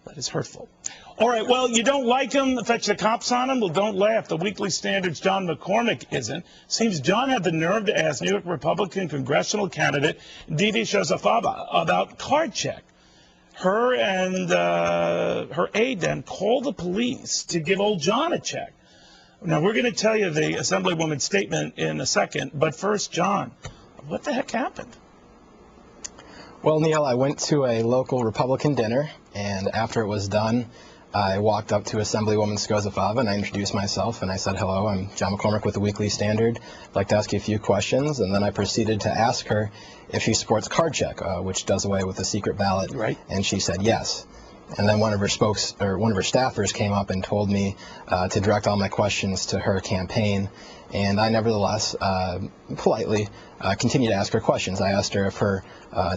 That is hurtful. All right, well, you don't like him, fetch the cops on him? Well, don't laugh. The Weekly Standard's John McCormick isn't. Seems John had the nerve to ask New York Republican congressional candidate Scozzafava about card check. Her and her aide then called the police to give old John a check. Now, we're going to tell you the Assemblywoman's statement in a second, but first, John, what the heck happened? Well, Neil, I went to a local Republican dinner, and after it was done, I walked up to Assemblywoman Scozzafava, and I introduced myself, and I said, hello, I'm John McCormick with the Weekly Standard. I'd like to ask you a few questions, and then I proceeded to ask her if she supports card check, which does away with the secret ballot, right? And she said yes. And then one of her staffers came up and told me to direct all my questions to her campaign, and I nevertheless politely continued to ask her questions. I asked her if her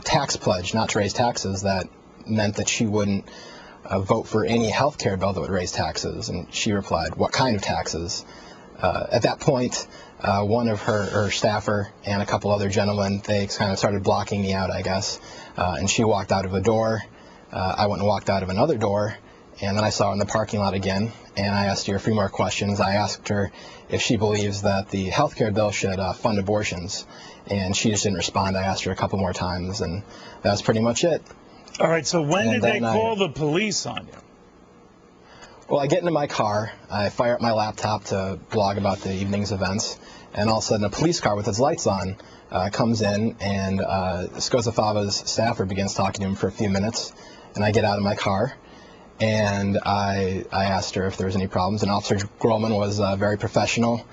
tax pledge not to raise taxes, that meant that she wouldn't vote for any health care bill that would raise taxes, and she replied, what kind of taxes? At that point, one of her staffer and a couple other gentlemen, they kind of started blocking me out, I guess, and she walked out of a door. I went and walked out of another door, and then I saw her in the parking lot again, and I asked her a few more questions. I asked her if she believes that the health care bill should fund abortions, and she just didn't respond. I asked her a couple more times, and that's pretty much it. All right, so when did they call the police on you? Well, I get into my car, I fire up my laptop to blog about the evening's events, and all of a sudden a police car with its lights on comes in, and Scozzafava's staffer begins talking to him for a few minutes, and I get out of my car, and I asked her if there was any problems, and Officer Grolman was very professional,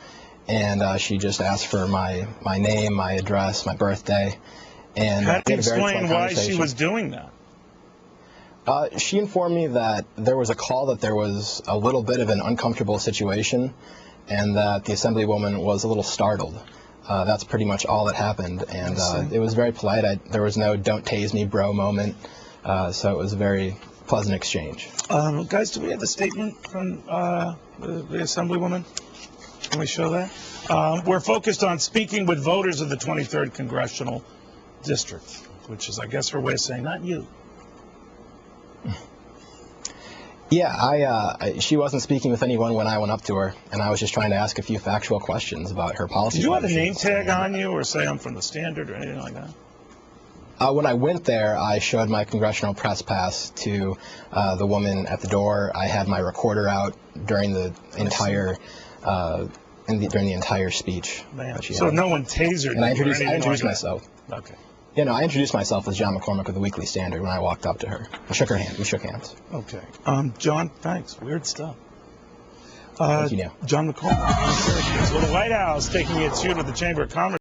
and she just asked for my name, my address, my birthday, and how do you explain why she was doing that? She informed me that there was a call that there was a little bit of an uncomfortable situation, and that the Assemblywoman was a little startled. That's pretty much all that happened, and it was very polite. There was no "don't tase me, bro" moment, so it was a very pleasant exchange. Guys, do we have the statement from the Assemblywoman? Can we show that? We're focused on speaking with voters of the 23rd Congressional District, which is, I guess, her way of saying, not you. Yeah, she wasn't speaking with anyone when I went up to her, and I was just trying to ask a few factual questions about her policies. Did you have a name tag on you, or say I'm from the Standard, or anything like that? When I went there, I showed my congressional press pass to the woman at the door. I had my recorder out during the entire speech. Man. So no one tasered and I introduced myself. Okay. Yeah, no, I introduced myself as John McCormick with the Weekly Standard when I walked up to her. I shook her hand. We shook hands. Okay. John, thanks. Weird stuff. Thank you, Neil. John McCormick. So the White House taking its cue to the Chamber of Commerce.